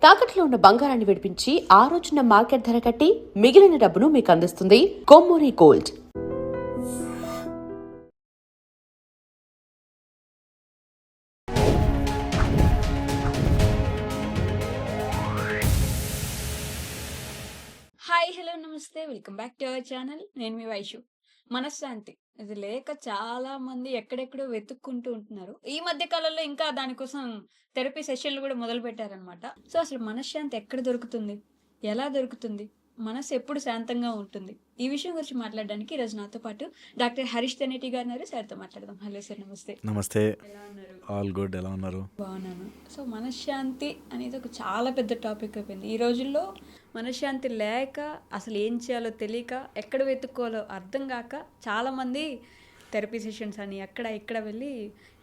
తాకట్లో ఉన్న బంగారాన్ని విడిపించి ఆ రోజున మార్కెట్ ధర కట్టి మిగిలిన డబ్బును మీకు అందిస్తుంది కొమ్మూరి గోల్డ్. హాయ్ హలో నమస్తే welcome back to our channel. నేను మీ వైషు. మనశ్శాంతి ఇది లేక చాలా మంది ఎక్కడెక్కడో వెతుక్కుంటూ ఉంటున్నారు. ఈ మధ్య కాలంలో ఇంకా దానికోసం థెరపీ సెషన్లు కూడా మొదలు పెట్టారనమాట. సో అసలు మనశ్శాంతి ఎక్కడ దొరుకుతుంది, ఎలా దొరుకుతుంది, మనసు ఎప్పుడు శాంతంగా ఉంటుంది, ఈ విషయం గురించి మాట్లాడడానికి ఈరోజు నాతో పాటు డాక్టర్ హరీష్ తెనేటి గారు ఉన్నారు. సార్తో మాట్లాడదాం. హలో సార్, నమస్తే. నమస్తే. ఎలా ఉన్నారు? All good. ఎలా ఉన్నారు? బాగున్నాను. సో మనశ్శాంతి అనేది ఒక చాలా పెద్ద టాపిక్ అయిపోయింది ఈ రోజుల్లో. మనశ్శాంతి లేక అసలు ఏం చేయాలో తెలియక, ఎక్కడ వెతుక్కోవాలో అర్థం కాక చాలామంది థెరపీ సెషన్స్ అని అక్కడ ఇక్కడ వెళ్ళి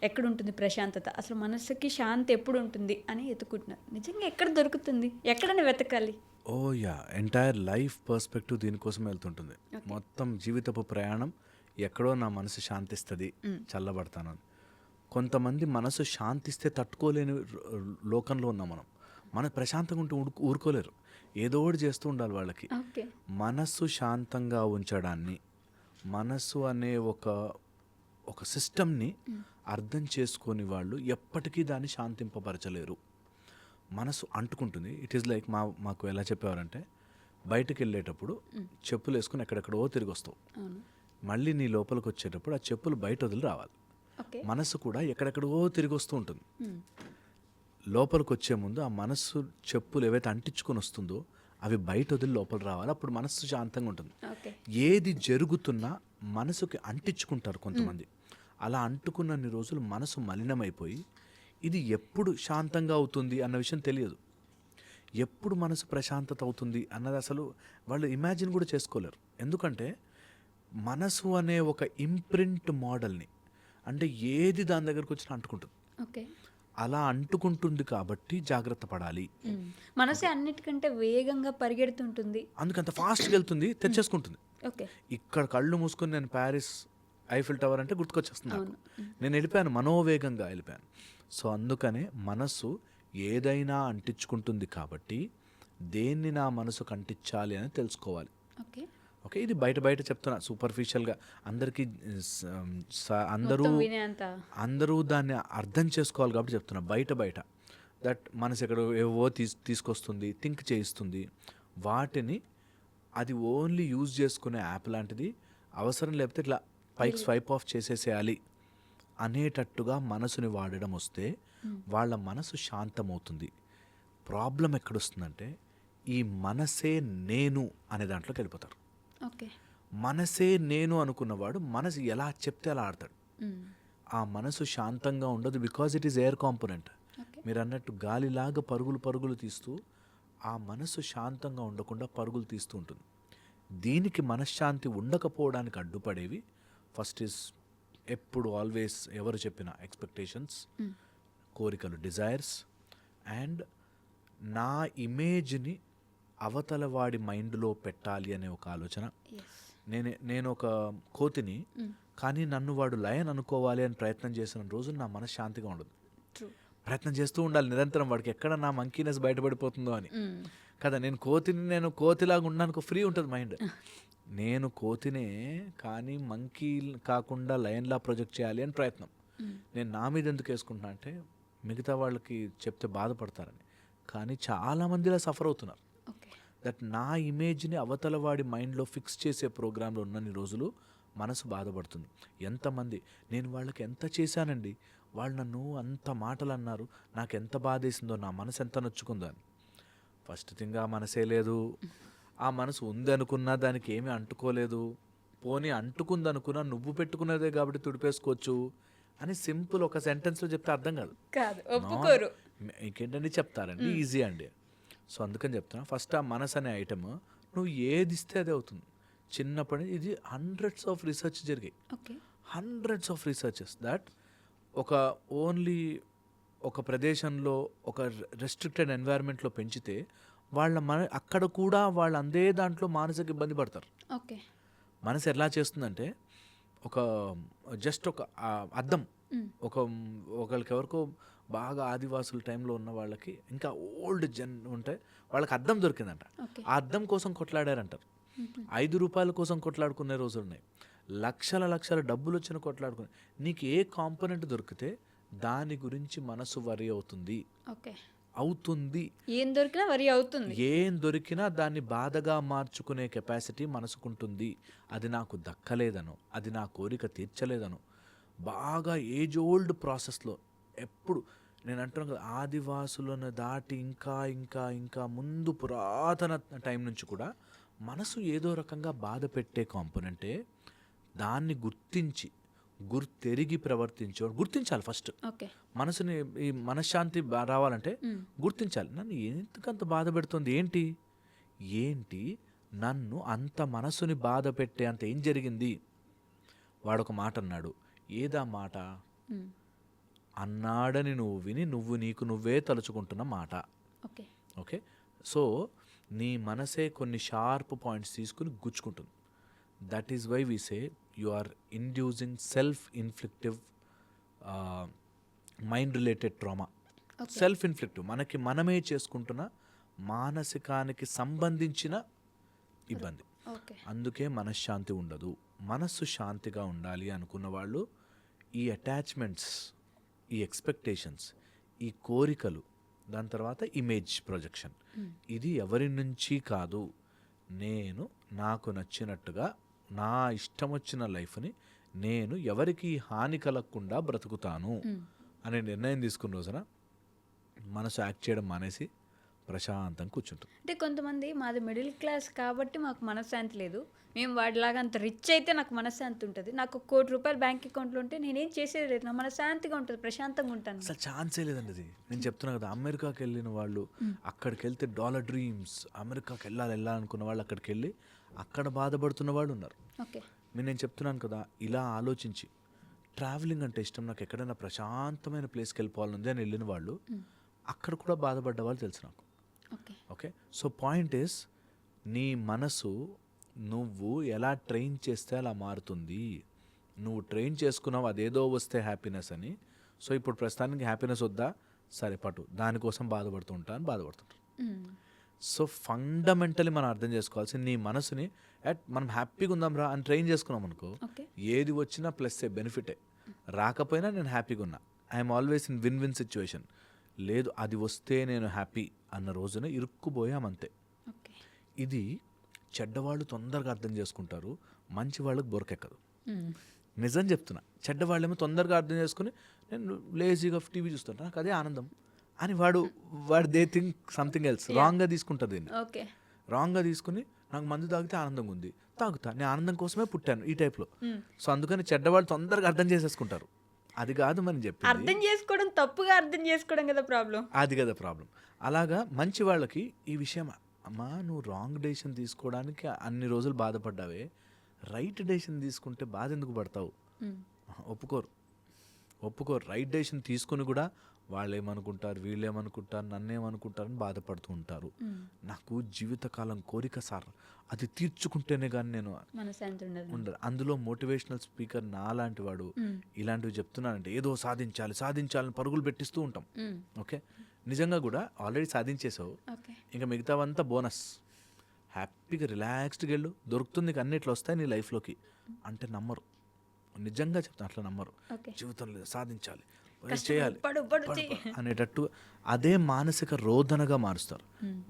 ఎక్కడ ఉంటుంది ప్రశాంతత, అసలు మనసుకి శాంతి ఎప్పుడు ఉంటుంది అని ఎత్తుకుంటున్నారు. నిజంగా ఎక్కడ దొరుకుతుంది, ఎక్కడైనా వెతకాలి? ఓ యా, ఎంటైర్ లైఫ్ పర్స్పెక్టివ్ దీనికోసం వెళ్తుంటుంది. మొత్తం జీవితపు ప్రయాణం ఎక్కడో నా మనసు శాంతిస్తుంది, చల్లబడతాను. కొంతమంది మనసు శాంతిస్తే తట్టుకోలేని లోకంలో ఉన్నాం మనం. మన ప్రశాంతంగా ఉంటే ఊరుకోలేరు, ఏదో ఒకటి చేస్తూ ఉండాలి వాళ్ళకి. మనసు శాంతంగా ఉంచడాన్ని, మనసు అనే ఒక సిస్టమ్ని అర్థం చేసుకొని వాళ్ళు ఎప్పటికీ దాన్ని శాంతింపబరచలేరు. మనసు అంటుకుంటుంది. ఇట్ ఈస్ లైక్ మాకు ఎలా చెప్పేవారంటే, బయటకు వెళ్ళేటప్పుడు చెప్పులు వేసుకుని ఎక్కడెక్కడో తిరిగి వస్తావు, మళ్ళీ నీ లోపలికి వచ్చేటప్పుడు ఆ చెప్పులు బయట వదిలి రావాలి. మనసు కూడా ఎక్కడెక్కడో తిరిగి వస్తూ ఉంటుంది. లోపలికి వచ్చే ముందు ఆ మనస్సు చెప్పులు ఏవైతే అంటించుకొని వస్తుందో అవి బయట వదిలి లోపల రావాలి. అప్పుడు మనస్సు శాంతంగా ఉంటుంది. ఏది జరుగుతున్నా మనసుకి అంటించుకుంటారు కొంతమంది. అలా అంటుకున్నన్ని రోజులు మనసు మలినమైపోయి ఇది ఎప్పుడు శాంతంగా అవుతుంది అన్న విషయం తెలియదు. ఎప్పుడు మనసు ప్రశాంతత అవుతుంది అన్నది అసలు వాళ్ళు ఇమాజిన్ కూడా చేసుకోలేరు. ఎందుకంటే మనసు అనే ఒక ఇంప్రింట్ మోడల్ని, అంటే ఏది దాని దగ్గరకు వచ్చినా అంటుకుంటుంది. అలా అంటుకుంటుంది కాబట్టి జాగ్రత్త పడాలి. మనసే అన్నిటికంటే వేగంగా పరిగెడుతుంటుంది, అందుకంత ఫాస్ట్గా వెళ్తుంది, తెచ్చేసుకుంటుంది. ఇక్కడ కళ్ళు మూసుకొని నేను ప్యారిస్ ఐఫిల్ టవర్ అంటే గుర్తుకొచ్చేస్తుంది. నేను వెళ్ళిపోయాను, మనోవేగంగా వెళ్ళిపోయాను. సో అందుకనే మనసు ఏదైనా అంటించుకుంటుంది కాబట్టి దేన్ని నా మనసుకు అంటించాలి అని తెలుసుకోవాలి. ఓకే, ఇది బయట చెప్తున్నా, సూపర్ఫిషియల్గా అందరికీ అందరూ దాన్ని అర్థం చేసుకోవాలి కాబట్టి చెప్తున్నా. బయట దట్ మనసు ఎక్కడ ఏవో తీసుకొస్తుంది, థింక్ చేయిస్తుంది. వాటిని అది ఓన్లీ యూజ్ చేసుకునే యాప్ లాంటిది. అవసరం లేకపోతే ఇట్లా పైకి స్వైప్ ఆఫ్ చేసేసేయాలి అనేటట్టుగా మనసుని వాడడం వస్తే వాళ్ళ మనసు శాంతమవుతుంది. ప్రాబ్లం ఎక్కడొస్తుందంటే ఈ మనసే నేను అనే దాంట్లోకి వెళ్ళిపోతారు. మనసే నేను అనుకున్నవాడు మనసు ఎలా చెప్తే అలా ఆడతాడు. ఆ మనసు శాంతంగా ఉండదు, because it is air component. మీరు అన్నట్టు గాలిలాగా పరుగులు తీస్తూ ఆ మనసు శాంతంగా ఉండకుండా పరుగులు తీస్తూ ఉంటుంది. దీనికి మనశ్శాంతి ఉండకపోవడానికి అడ్డుపడేవి ఫస్ట్ ఈజ్ ఎప్పుడు ఆల్వేస్ ఎవరు చెప్పిన ఎక్స్పెక్టేషన్స్, కోరికలు, డిజైర్స్, అండ్ నా ఇమేజ్ని అవతల వాడి మైండ్లో పెట్టాలి అనే ఒక ఆలోచన. నేను ఒక కోతిని, కానీ నన్ను వాడు లయన్ అనుకోవాలి అని ప్రయత్నం చేసిన రోజు నా మనశ్శాంతిగా ఉండదు. ప్రయత్నం చేస్తూ ఉండాలి నిరంతరం, వాడికి ఎక్కడ నా మంకీనెస్ బయటపడిపోతుందో అని కదా. నేను కోతిలాగా ఉండడానికి ఫ్రీ ఉంటుంది మైండ్. నేను కోతినే, కానీ మంకీ కాకుండా లయన్లా ప్రొజెక్ట్ చేయాలి అని ప్రయత్నం. నేను నా మీద ఎందుకు వేసుకుంటున్నా అంటే మిగతా వాళ్ళకి చెప్తే బాధపడతారని. కానీ చాలామంది ఇలా సఫర్ అవుతున్నారు. దట్ నా ఇమేజ్ని అవతల వాడి మైండ్లో ఫిక్స్ చేసే ప్రోగ్రాంలో ఉన్నన్ని రోజులు మనసు బాధపడుతుంది. ఎంతమంది నేను వాళ్ళకి ఎంత చేశానండి, వాళ్ళు నన్ను అంత మాటలు అన్నారు, నాకు ఎంత బాధేసిందో, నా మనసు ఎంత నొచ్చుకుందో అని. ఫస్ట్ థింగ్, ఆ మనసే లేదు. ఆ మనసు ఉంది అనుకున్నా దానికి ఏమీ అంటుకోలేదు. పోనీ అంటుకుంది అనుకున్నా నువ్వు పెట్టుకున్నదే కాబట్టి తుడిపేసుకోవచ్చు అని సింపుల్ ఒక సెంటెన్స్లో చెప్తే అర్థం కాదు. ఇంకేంటండి చెప్తారండి, ఈజీ అండి. సో అందుకని చెప్తున్నా, ఫస్ట్ ఆ మనసు అనే ఐటమ్ నువ్వు ఏది ఇస్తే అదే అవుతుంది. చిన్నప్పటి ఇది హండ్రెడ్స్ ఆఫ్ రీసెర్చ్ జరిగాయి, hundreds of researches that only ఒక ప్రదేశంలో ఒక రెస్ట్రిక్టెడ్ ఎన్వైరన్మెంట్లో పెంచితే అక్కడ కూడా వాళ్ళు అందే దాంట్లో మానసిక ఇబ్బంది పడతారు. మనసు ఎలా చేస్తుందంటే జస్ట్ ఒక అద్దం, ఒకరికి ఎవరికో బాగా ఆదివాసుల టైంలో ఉన్న వాళ్ళకి ఇంకా ఓల్డ్ జన్ ఉంటే వాళ్ళకి అద్దం దొరికిందంట. ఓకే. ఆ అద్దం కోసం కొట్లాడారంటారు. 5 రూపాయల కోసం కొట్లాడుకునే రోజులు ఉన్నాయి. లక్షల డబ్బులు వచ్చిన కొట్లాడుకునే. నీకు ఏ కాంపోనెంట్ దొరికితే దాని గురించి మనసు వరి అవుతుంది. ఓకే. ఏం దొరికినా వరి అవుతుంది. ఏం దొరికినా దాన్ని బాధగా మార్చుకునే కెపాసిటీ మనసుకుంటుంది. అది నాకు దక్కలేదను, అది నా కోరిక తీర్చలేదను, బాగా ఏజ్ ఓల్డ్ ప్రాసెస్లో ఎప్పుడు నేను అంటున్నాను కదా, ఆదివాసులను దాటి ఇంకా ఇంకా ఇంకా ముందు పురాతన టైం నుంచి కూడా మనసు ఏదో రకంగా బాధ పెట్టే కాంపోనెంటే. దాన్ని గుర్తెరిగి గుర్తించాలి ఫస్ట్. ఓకే. మనసుని ఈ మనశ్శాంతి రావాలంటే గుర్తించాలి. నన్ను ఎందుకంత బాధ పెడుతుంది, ఏంటి నన్ను అంత మనసుని బాధ పెట్టే అంత ఏం జరిగింది. వాడొక మాట అన్నాడు. ఏదా మాట? అన్నాడని నువ్వు విని నీకు నువ్వే తలుచుకుంటున్న మాట. ఓకే. ఓకే. సో నీ మనసే కొన్ని షార్ప్ పాయింట్స్ తీసుకుని గుచ్చుకుంటుంది. That is why we say you are inducing self inflictive mind related trauma. Self inflictive మనమే చేసుకుంటున్న మానసికానికి సంబంధించిన ఇబ్బంది. అందుకే మనశ్శాంతి ఉండదు. మనస్సు శాంతిగా ఉండాలి అనుకున్న వాళ్ళు ఈ అటాచ్మెంట్స్, ఈ ఎక్స్పెక్టేషన్స్, ఈ కోరికలు, దాని తర్వాత ఇమేజ్ ప్రొజెక్షన్, ఇది ఎవరి నుంచి కాదు. నేను నాకు నచ్చినట్టుగా నా ఇష్టం వచ్చిన లైఫ్ని నేను ఎవరికి హాని కలగకుండా బ్రతుకుతాను అనే నిర్ణయం తీసుకున్న రోజున మనసు యాక్ట్ చేయడం మానేసి ప్రశాంతంగా కూర్చుంటుంది. అంటే కొంతమంది మాది మిడిల్ క్లాస్ కాబట్టి మాకు మనశ్శాంతి లేదు, మేము వాడిలాగా అంత రిచ్ అయితే నాకు మనశ్శాంతి ఉంటుంది, నాకు ₹1,00,00,000 బ్యాంక్ అకౌంట్లో ఉంటే నేనేం చేసేది లేదు, నా మనశ్శాంతిగా ఉంటుంది, ప్రశాంతంగా ఉంటాను. అసలు ఛాన్సే లేదండి. అది నేను చెప్తున్నా కదా, అమెరికాకి వెళ్ళిన వాళ్ళు, అక్కడికి వెళ్తే డాలర్ డ్రీమ్స్, అమెరికాకి వెళ్ళాలనుకున్న వాళ్ళు అక్కడికి వెళ్ళి అక్కడ బాధపడుతున్న వాళ్ళు ఉన్నారు. ఓకే. నేను చెప్తున్నాను కదా, ఇలా ఆలోచించి ట్రావెలింగ్ అంటే ఇష్టం, నాకు ఎక్కడైనా ప్రశాంతమైన ప్లేస్కి వెళ్ళిపోవాలని అని వెళ్ళిన వాళ్ళు అక్కడ కూడా బాధపడ్డ వాళ్ళు తెలుసు నాకు. ఓకే. సో పాయింట్ ఈస్, నీ మనసు నువ్వు ఎలా ట్రైన్ చేస్తే అలా మారుతుంది. నువ్వు ట్రైన్ చేసుకున్నావు అదేదో వస్తే హ్యాపీనెస్ అని. సో ఇప్పుడు ప్రస్తుతానికి హ్యాపీనెస్ వద్దా, సరే పట్టు, దానికోసం బాధపడుతుంటారు. సో ఫండమెంటలీ మనం అర్థం చేసుకోవాల్సింది, నీ మనసుని మనం హ్యాపీగా ఉందాం రా అని ట్రైన్ చేసుకున్నాం అనుకో, ఏది వచ్చినా ప్లస్సే, బెనిఫిటే. రాకపోయినా నేను హ్యాపీగా ఉన్నా, I'm always in win win situation. లేదు అది వస్తే నేను హ్యాపీ అన్న రోజున ఇరుక్కుపోయామంతే. ఇది చెడ్డవాళ్ళు తొందరగా అర్థం చేసుకుంటారు, మంచి వాళ్ళకి బొరకెక్కదు. నిజం చెప్తున్నా. చెడ్డవాళ్ళేమో తొందరగా అర్థం చేసుకుని నేను లేజీగా టీవీ చూస్తాను, నాకు అదే ఆనందం అని వాడు దే థింక్ సంథింగ్ ఎల్స్. రాంగ్గా తీసుకుంటారు దీన్ని. రాంగ్గా తీసుకుని నాకు మందు తాగితే ఆనందంగా ఉంది, తాగుతా, నేను ఆనందం కోసమే పుట్టాను ఈ టైప్లో. సో అందుకని చెడ్డవాళ్ళు తొందరగా అర్థం చేసేసుకుంటారు. అది కాదు మనం చెప్పి అర్థం చేసుకోవడం, తప్పుగా అర్థం చేసుకోవడం కదా ప్రాబ్లం. అది కదా ప్రాబ్లం. అలాగా మంచి వాళ్ళకి ఈ విషయం, అమ్మా నువ్వు రాంగ్ డెసిషన్ తీసుకోవడానికి అన్ని రోజులు బాధపడ్డావే, రైట్ డెసిషన్ తీసుకుంటే బాధ ఎందుకు పడతావు? ఒప్పుకోరు. రైట్ డెసిషన్ తీసుకుని కూడా వాళ్ళు ఏమనుకుంటారు, వీళ్ళు ఏమనుకుంటారు, నన్నేమనుకుంటారని బాధపడుతూ ఉంటారు. నాకు జీవితకాలం కోరిక సార్, అది తీర్చుకుంటేనే కానీ నేను ఉండదు. అందులో మోటివేషనల్ స్పీకర్ నా లాంటి వాడు ఇలాంటివి చెప్తున్నానంటే ఏదో సాధించాలని పరుగులు పెట్టిస్తూ ఉంటాం. ఓకే. నిజంగా కూడా ఆల్రెడీ సాధించేసావు, ఇంకా మిగతావంతా బోనస్. హ్యాపీగా రిలాక్స్డ్గా వెళ్ళు, దొరుకుతుంది, అన్నిట్లో వస్తాయి నీ లైఫ్లోకి అంటే నమ్మరు. నిజంగా చెప్తాను, అట్లా నమ్మరు. జీవితం లేదు, సాధించాలి, చేయాలి అనేటట్టు అదే మానసిక రోదనగా మారుస్తారు.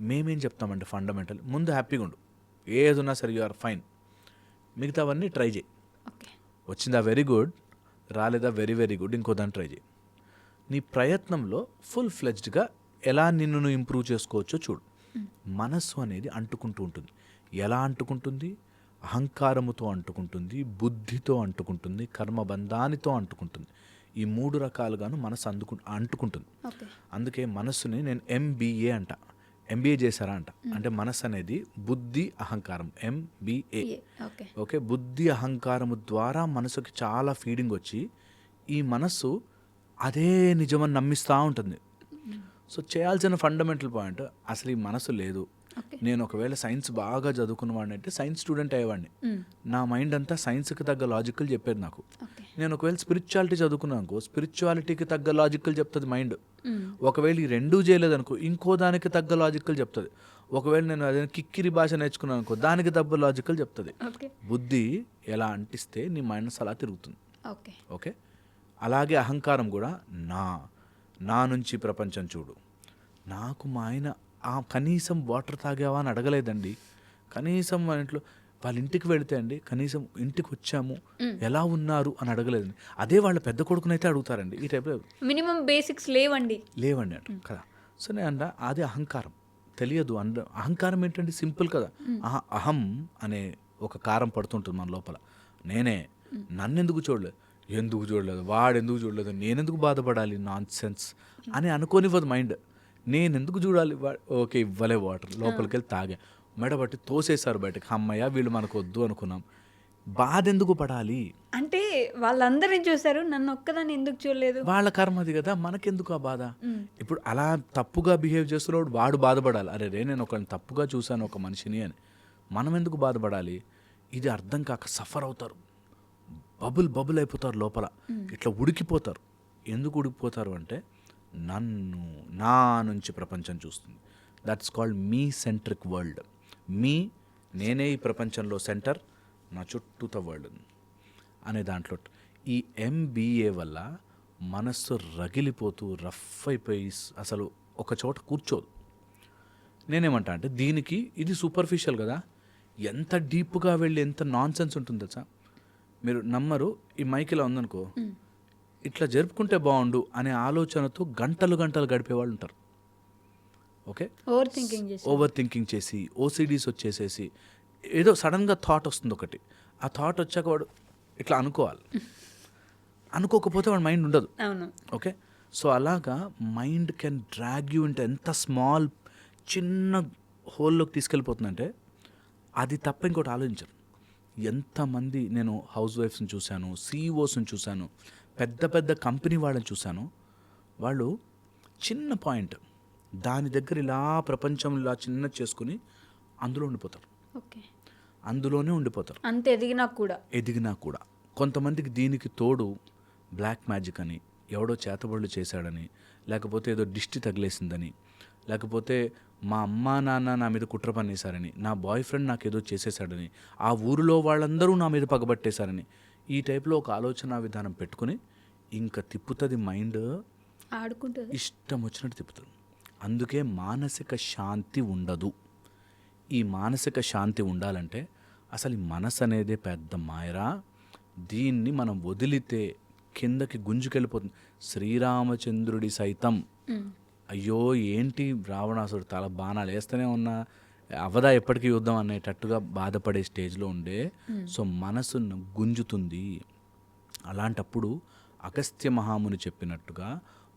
మేమేం చెప్తామంటే ఫండమెంటల్, ముందు హ్యాపీగా ఉండు, ఏదున్నా సరే యు ఆర్ ఫైన్, మిగతావన్నీ ట్రై చేయి. వచ్చిందా వెరీ గుడ్, రాలేదా వెరీ వెరీ గుడ్, ఇంకో దాన్ని ట్రై చేయి. నీ ప్రయత్నంలో ఫుల్ ఫ్లెడ్జ్డ్గా ఎలా నిన్ను నువ్వు ఇంప్రూవ్ చేసుకోవచ్చో చూడు. మనస్సు అనేది అంటుకుంటూ ఉంటుంది. ఎలా అంటుకుంటుంది? అహంకారముతో అంటుకుంటుంది, బుద్ధితో అంటుకుంటుంది, కర్మబంధానితో అంటుకుంటుంది. ఈ 3 రకాలుగాను మనసు అంటుకుంటుంది. అందుకే మనస్సుని నేను MBA అంట. MBA చేశారా అంట. అంటే మనస్సు అనేది బుద్ధి అహంకారం, MBA. ఓకే. బుద్ధి అహంకారము ద్వారా మనసుకి చాలా ఫీడింగ్ వచ్చి ఈ మనస్సు అదే నిజమని నమ్మిస్తూ ఉంటుంది. సో చేయాల్సిన ఫండమెంటల్ పాయింట్, అసలు ఈ మనసు లేదు. నేను ఒకవేళ సైన్స్ బాగా చదువుకున్న వాడిని అంటే సైన్స్ స్టూడెంట్ అయ్యేవాడిని. నా మైండ్ అంతా సైన్స్కి తగ్గ లాజికల్ చెప్పేది నాకు. నేను ఒకవేళ స్పిరిచువాలిటీ చదువుకున్నాను అనుకో, స్పిరిచువాలిటీకి తగ్గ లాజికల్ చెప్తుంది మైండ్. ఒకవేళ ఈ రెండూ చేయలేదనుకో, ఇంకో దానికి తగ్గ లాజికల్ చెప్తుంది. ఒకవేళ నేను అదే కిక్కిరి భాష నేర్చుకున్నాను అనుకో, దానికి తగ్గ లాజికల్ చెప్తుంది. ఓకే. బుద్ధి ఎలా అంటిస్తే నీ మైండ్ అలా తిరుగుతుంది. ఓకే. ఓకే. అలాగే అహంకారం కూడా నా నుంచి ప్రపంచం చూడు. నాకు మా ఆయన కనీసం వాటర్ తాగావా అని అడగలేదండి. కనీసం మన ఇంట్లో వాళ్ళ ఇంటికి వెళితే అండి, కనీసం ఇంటికి వచ్చాము ఎలా ఉన్నారు అని అడగలేదండి. అదే వాళ్ళ పెద్ద కొడుకునైతే అడుగుతారండి. ఈ టైప్లో మినిమం బేసిక్స్ లేవండి అంట కదా. సో నేను అది అహంకారం తెలియదు. అహంకారం ఏంటంటే సింపుల్ కదా. అహం అనే ఒక కారం పడుతుంటుంది మన లోపల. నేనే నన్నెందుకు చూడలేదు, వాడెందుకు చూడలేదు, నేనెందుకు బాధపడాలి, నాన్ సెన్స్ అని అనుకోనివ్వదు మైండ్. నేనెందుకు చూడాలి, ఓకే ఇవ్వలే వాటర్, లోపలికి వెళ్ళి తాగా, మెడబట్టి తోసేశారు బయటకు, అమ్మయ్య వీళ్ళు మనకు వద్దు అనుకున్నాం. బాధ ఎందుకు పడాలి అంటే వాళ్ళందరిని చూసారు, నన్ను ఒక్కదాన్ని ఎందుకు చూడలేదు? వాళ్ళ కర్మ అది కదా, మనకెందుకు ఆ బాధ? ఇప్పుడు అలా తప్పుగా బిహేవ్ చేస్తున్నాడు వాడు బాధపడాలి. అరే నేను ఒకరిని తప్పుగా చూశాను ఒక మనిషిని అని. మనం ఎందుకు బాధపడాలి? ఇది అర్థం కాక సఫర్ అవుతారు, బబుల్ అయిపోతారు లోపల, ఇట్లా ఉడికిపోతారు. ఎందుకు ఉడికిపోతారు అంటే నా నుంచి ప్రపంచం చూస్తుంది. That's called me centric world. నేనే ఈ ప్రపంచంలో సెంటర్, నా చుట్టూత వరల్డ్ అనే దాంట్లో ఈ MBA వల్ల మనస్సు రగిలిపోతూ రఫ్ అయిపోయి అసలు ఒక చోట కూర్చోదు. నేనేమంటా అంటే దీనికి ఇది సూపర్ఫిషియల్ కదా, ఎంత డీప్గా వెళ్ళి ఎంత నాన్ సెన్స్ ఉంటుంది తెలుసా. మీరు నమ్మరు, ఈ మైక్ ఇలా ఉందనుకో, ఇట్లా జరుపుకుంటే బాగుండు అనే ఆలోచనతో గంటలు గడిపేవాళ్ళు ఉంటారు. ఓకే. ఓవర్ థింకింగ్ చేసి OCDs వచ్చేసేసి ఏదో సడన్గా థాట్ వస్తుంది ఒకటి, ఆ థాట్ వచ్చాక వాడు ఇట్లా అనుకోవాలి, అనుకోకపోతే వాడు మైండ్ ఉండదు. ఓకే. సో అలాగా mind can drag you into ఎంత స్మాల్ చిన్న హోల్లోకి తీసుకెళ్ళిపోతుందంటే అది తప్ప ఇంకోటి ఆలోచించరు. ఎంతమంది నేను హౌస్ వైఫ్స్ని చూశాను, CEOస్ని చూశాను, పెద్ద కంపెనీ వాళ్ళని చూశాను. వాళ్ళు చిన్న పాయింట్ దాని దగ్గర ఇలా ప్రపంచం ఇలా చిన్న చేసుకుని అందులోనే ఉండిపోతారు. అంత ఎదిగినా కూడా కొంతమందికి దీనికి తోడు బ్లాక్ మ్యాజిక్ అని, ఎవడో చేతబడులు చేశాడని, లేకపోతే ఏదో దిష్టి తగిలేసిందని, లేకపోతే మా అమ్మా నాన్న నా మీద కుట్ర పన్నేశారని, నా బాయ్ ఫ్రెండ్ నాకు ఏదో చేసేసాడని, ఆ ఊరిలో వాళ్ళందరూ నా మీద పగబట్టేశారని, ఈ టైప్లో ఒక ఆలోచన విధానం పెట్టుకుని ఇంకా తిప్పుతుంది మైండ్, ఆడుకుంటుంది, ఇష్టం వచ్చినట్టు తిప్పుతుంది. అందుకే మానసిక శాంతి ఉండదు. ఈ మానసిక శాంతి ఉండాలంటే అసలు ఈ మనసు అనేదే పెద్ద మాయరా. దీన్ని మనం వదిలితే కిందకి గుంజుకెళ్ళిపోతుంది. శ్రీరామచంద్రుడి సైతం అయ్యో ఏంటి రావణాసుడు తల బాణాలు వేస్తూనే ఉన్నా అవదా ఎప్పటికీ యుద్ధం అనేటట్టుగా బాధపడే స్టేజ్లో ఉండే. సో మనసు గుంజుతుంది. అలాంటప్పుడు అగస్త్య మహాముని చెప్పినట్టుగా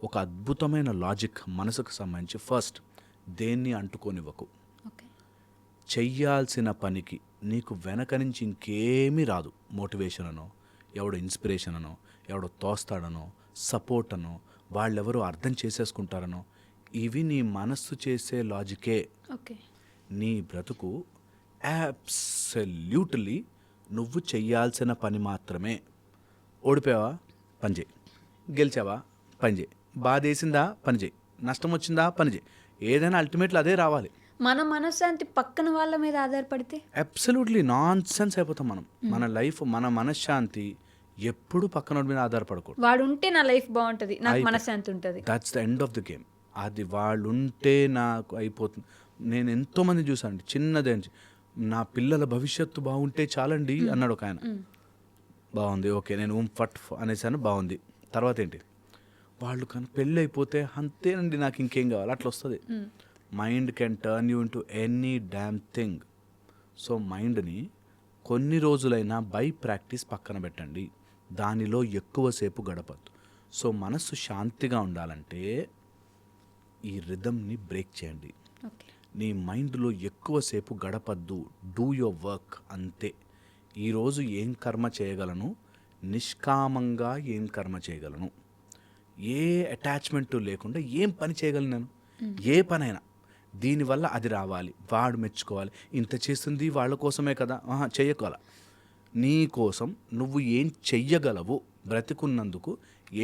ఒక అద్భుతమైన లాజిక్ మనసుకు సంబంధించి, ఫస్ట్ దేన్ని అంటుకోనివ్వకు. చెయ్యాల్సిన పనికి నీకు వెనక నుంచి ఇంకేమీ రాదు. మోటివేషన్ అనో, ఎవడో ఇన్స్పిరేషన్ అనో, ఎవడో తోస్తాడనో, సపోర్ట్ అనో, వాళ్ళెవరో అర్థం చేసేసుకుంటారనో, ఇవి నీ మనస్సు చేసే లాజికే. నీ బ్రతుకు అబ్సల్యూట్లీ నువ్వు చెయ్యాల్సిన పని మాత్రమే. ఓడిపోయావా పని చేయి, గెలిచావా పని చేయి, బాధ వేసిందా పని చేయి, నష్టం వచ్చిందా పని చేయి, ఏదైనా అల్టిమేట్లీ అదే రావాలి. మన మనశ్శాంతి పక్కన వాళ్ళ మీద ఆధారపడితే అబ్సల్యూట్లీ నాన్ సెన్స్ అయిపోతాం మనం. మన లైఫ్, మన మనశ్శాంతి ఎప్పుడు పక్కన మీద ఆధారపడకూడదు. వాడు ఉంటే నా లైఫ్ బాగుంటుంది, నాకు మనశ్శాంతి ఉంటుంది. That's the end of the game. అది వాళ్ళు ఉంటే నాకు అయిపోతుంది. నేను ఎంతోమంది చూసాను, చిన్నదే నా పిల్లల భవిష్యత్తు బాగుంటే చాలండి అన్నాడు ఒక ఆయన. బాగుంది, ఓకే నేను ఫట్ అనేసాను, బాగుంది. తర్వాత ఏంటి, వాళ్ళు కానీ పెళ్ళి అయిపోతే అంతేనండి నాకు ఇంకేం కావాలి అట్లా వస్తుంది. Mind can turn you into any dam thing. So మైండ్ని కొన్ని రోజులైనా బై ప్రాక్టీస్ పక్కన పెట్టండి, దానిలో ఎక్కువసేపు గడపద్దు. సో మనస్సు శాంతిగా ఉండాలంటే ఈ రిథమ్ని బ్రేక్ చేయండి. నీ మైండ్లో ఎక్కువసేపు గడపద్దు. డూ యువర్ వర్క్ అంతే. ఈరోజు ఏం కర్మ చేయగలను, నిష్కామంగా ఏం కర్మ చేయగలను, ఏ అటాచ్మెంట్ లేకుండా ఏం పని చేయగలను నేను, ఏ పనైనా దీనివల్ల అది రావాలి, వాడు మెచ్చుకోవాలి, ఇంత చేస్తుంది వాళ్ళ కోసమే కదా, చేయగల నీ కోసం నువ్వు ఏం చెయ్యగలవు బ్రతికున్నందుకు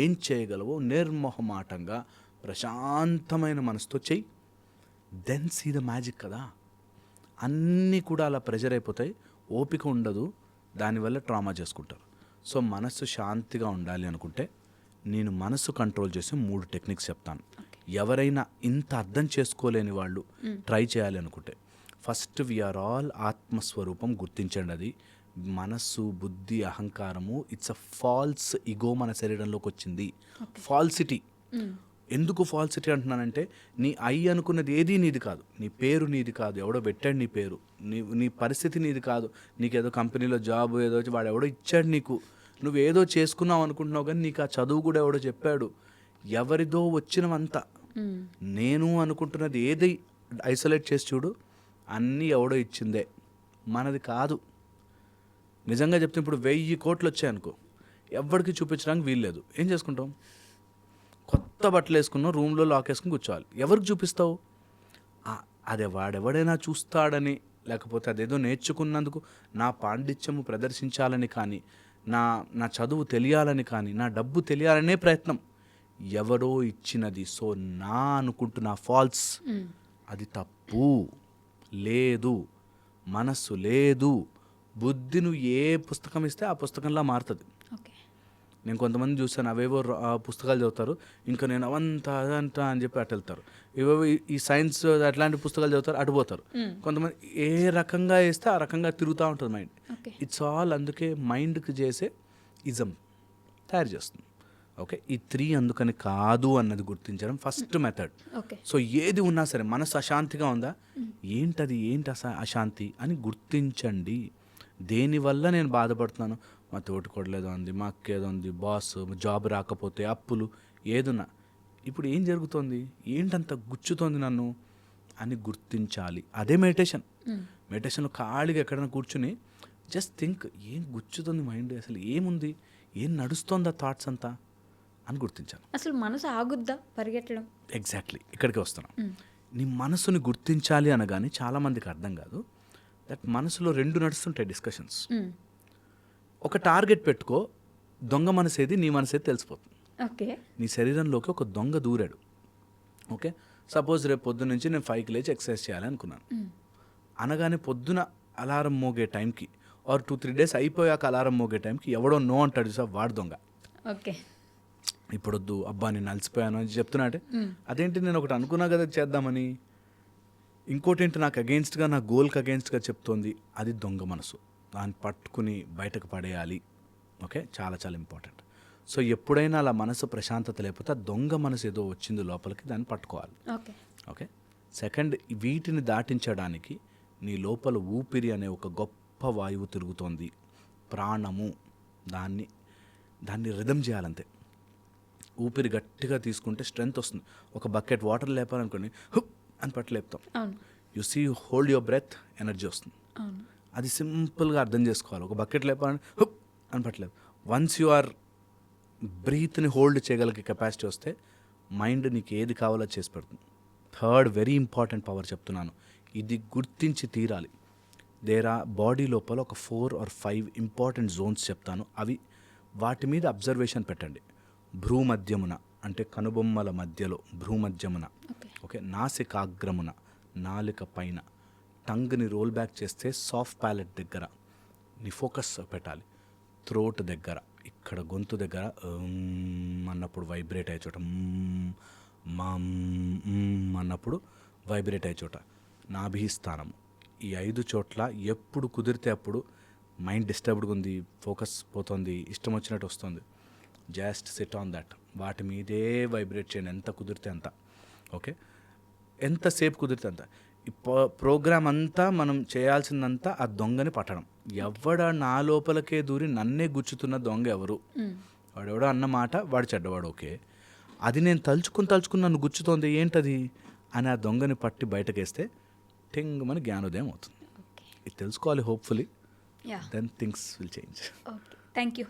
ఏం చేయగలవో నిర్మోహమాటంగా ప్రశాంతమైన మనసుతో చెయ్యి. దెన్ సీ ద మ్యాజిక్ కదా. అన్నీ కూడా అలా ప్రెజర్ అయిపోతాయి, ఓపిక ఉండదు, దానివల్ల ట్రామా చేసుకుంటారు. సో మనస్సు శాంతిగా ఉండాలి అనుకుంటే నేను మనసు కంట్రోల్ చేసే 3 టెక్నిక్స్ చెప్తాను. ఎవరైనా ఇంత అర్థం చేసుకోలేని వాళ్ళు ట్రై చేయాలి అనుకుంటే, ఫస్ట్ వీఆర్ ఆల్ ఆత్మస్వరూపం గుర్తించండి. అది మనస్సు, బుద్ధి, అహంకారము ఇట్స్ అ ఫాల్స్ ఇగో మన శరీరంలోకి వచ్చింది. ఫాల్సిటీ. ఎందుకు ఫాల్సిటీ అంటున్నానంటే, నీ అనుకున్నది ఏదీ నీది కాదు, నీ పేరు నీది కాదు, ఎవడో పెట్టాడు నీ పేరు, నీ పరిస్థితి నీది కాదు, నీకేదో కంపెనీలో జాబ్ ఏదో వాడు ఎవడో ఇచ్చాడు నీకు, నువ్వేదో చేసుకున్నావు అనుకుంటున్నావు, కానీ నీకు ఆ చదువు కూడా ఎవడో చెప్పాడు, ఎవరిదో వచ్చినవంతా. నేను అనుకుంటున్నది ఏది ఐసోలేట్ చేసి చూడు, అన్నీ ఎవడో ఇచ్చిందే, మనది కాదు. నిజంగా చెప్తే ఇప్పుడు 1000 కోట్లు వచ్చాయనుకో, ఎవరికి చూపించడానికి వీల్లేదు, ఏం చేసుకుంటాం? కొత్త బట్టలు వేసుకున్నావు, రూమ్లో లాక్ వేసుకుని కూర్చోవాలి. ఎవరికి చూపిస్తావు? అదే వాడెవడైనా చూస్తాడని, లేకపోతే అదేదో నేర్చుకున్నందుకు నా పాండిత్యము ప్రదర్శించాలని కానీ, నా చదువు తెలియాలని కానీ, నా డబ్బు తెలియాలనే ప్రయత్నం. ఎవరో ఇచ్చినది, సో నా అనుకుంటున్నా ఫాల్స్. అది తప్పు. లేదు, మనస్సు లేదు, బుద్ధి నువ్వు ఏ పుస్తకం ఇస్తే ఆ పుస్తకంలా మారుతుంది. నేను కొంతమంది చూస్తాను, అవేవో పుస్తకాలు చదువుతారు, ఇంకా నేను అదంతా అని చెప్పి అటు వెళ్తారు. ఇవేవో ఈ సైన్స్ అట్లాంటి పుస్తకాలు చదువుతారు, అటు పోతారు. కొంతమంది ఏ రకంగా వేస్తే ఆ రకంగా తిరుగుతూ ఉంటుంది మైండ్. ఇట్స్ ఆల్ అందుకే మైండ్కి చేసే ఇజం తయారు చేస్తుంది. ఓకే, ఈ 3 అందుకని కాదు అన్నది గుర్తించడం ఫస్ట్ మెథడ్. సో ఏది ఉన్నా సరే మనసు అశాంతిగా ఉందా, ఏంటి అశాంతి అని గుర్తించండి. దేనివల్ల నేను బాధపడుతున్నాను, మా తోటి కొడలేదో ఉంది, మా అక్కేదో ఉంది, బాస్, జాబ్ రాకపోతే, అప్పులు, ఏదున్నా ఇప్పుడు ఏం జరుగుతోంది, ఏంటంత గుచ్చుతోంది నన్ను అని గుర్తించాలి. అదే మెడిటేషన్. మెడిటేషన్లో ఖాళీగా ఎక్కడైనా కూర్చుని జస్ట్ థింక్, ఏం గుచ్చుతుంది మైండ్, అసలు ఏముంది, ఏం నడుస్తోంది ఆ థాట్స్ అంతా అని గుర్తించాలి. అసలు మనసు ఆగుద్దా పరిగెట్టడం? ఎగ్జాక్ట్లీ ఇక్కడికి వస్తున్నాం. నీ మనసుని గుర్తించాలి అనగానే చాలామందికి అర్థం కాదు. దట్ మనసులో 2 నడుస్తుంటాయి డిస్కషన్స్. ఒక టార్గెట్ పెట్టుకో, దొంగ మనసేది నీ మనసేది తెలిసిపోతుంది. ఓకే, నీ శరీరంలోకి ఒక దొంగ దూరాడు. ఓకే, సపోజ్ రేపు పొద్దున్న నుంచి నేను 5కి లేచి ఎక్సర్సైజ్ చేయాలి అనుకున్నాను. అనగానే పొద్దున అలారం మోగే టైంకి ఆర్ 2-3 డేస్ అయిపోయాక అలారం మోగే టైంకి ఎవడో నో అంటాడు సార్, వాడు దొంగ. ఓకే, ఇప్పుడు వద్దు, అబ్బా నేను అలసిపోయాను అని చెప్తున్నాడే, అదేంటి నేను ఒకటి అనుకున్నా కదా చేద్దామని, ఇంకోటి ఏంటి నాకు అగెయిన్స్ట్గా, నా గోల్కి అగెయిన్స్ట్గా చెప్తోంది, అది దొంగ మనసు. దాన్ని పట్టుకుని బయటకు పడేయాలి. ఓకే, చాలా చాలా ఇంపార్టెంట్. సో ఎప్పుడైనా అలా మనసు ప్రశాంతత లేకపోతే ఆ దొంగ మనసు ఏదో వచ్చింది లోపలికి, దాన్ని పట్టుకోవాలి. ఓకే, సెకండ్, వీటిని దాటించడానికి నీ లోపల ఊపిరి అనే ఒక గొప్ప వాయువు తిరుగుతోంది, ప్రాణము. దాన్ని రిథమ్ చేయాలంతే. ఊపిరి గట్టిగా తీసుకుంటే స్ట్రెంగ్త్ వస్తుంది. ఒక బకెట్ వాటర్ లేపాలనుకోండి, హుప్ అని పట్టు లేపుతాం. You see, hold your breath, energy వస్తుంది. అది సింపుల్గా అర్థం చేసుకోవాలి. ఒక బకెట్ లేపాలని హుప్ అని పట్టలేదు. వన్స్ యు ఆర్ బ్రీత్ని హోల్డ్ చేయగలిగే కెపాసిటీ వస్తే మైండ్ నీకు ఏది కావాలో చేసి పెడుతుంది. థర్డ్ వెరీ ఇంపార్టెంట్ పవర్ చెప్తున్నాను, ఇది గుర్తించి తీరాలి. బాడీ లోపల ఒక 4 or 5 ఇంపార్టెంట్ జోన్స్ చెప్తాను. వాటి మీద అబ్జర్వేషన్ పెట్టండి. భ్రూమధ్యమున అంటే కనుబొమ్మల మధ్యలో భ్రూమధ్యమున, ఓకే, నాసికాగ్రమున, నాలుక పైన, టంగ్ని రోల్ బ్యాక్ చేస్తే సాఫ్ట్ ప్యాలెట్ దగ్గర నీ ఫోకస్ పెట్టాలి. థ్రోట్ దగ్గర, ఇక్కడ గొంతు దగ్గర అన్నప్పుడు వైబ్రేట్ అయ్యే చోట, అన్నప్పుడు వైబ్రేట్ అయ్యే చోట నాభిస్థానము. ఈ 5 చోట్ల ఎప్పుడు కుదిరితే అప్పుడు మైండ్ డిస్టర్బ్డ్గా ఉంది, ఫోకస్ పోతుంది, ఇష్టం వచ్చినట్టు వస్తుంది, జస్ట్ సిట్ ఆన్ దట్. వాటి మీదే వైబ్రేట్ చేయండి ఎంత కుదిరితే అంత. ఓకే, ఎంతసేపు కుదిరితే అంత. ఈ ప్రోగ్రామ్ అంతా మనం చేయాల్సిందంతా ఆ దొంగని పట్టడం. నా లోపలకే దూరి నన్నే గుచ్చుతున్న దొంగ ఎవరు, వాడెవడో అన్న మాట, వాడు చెడ్డవాడు, ఓకే, అది నేను తలుచుకుని నన్ను గుచ్చుతోంది, ఏంటది అని ఆ దొంగని పట్టి బయటకేస్తే టింగ్ మన జ్ఞానోదయం అవుతుంది. ఇది తెలుసుకోవాలి. Hopefully then things will change. Thank you.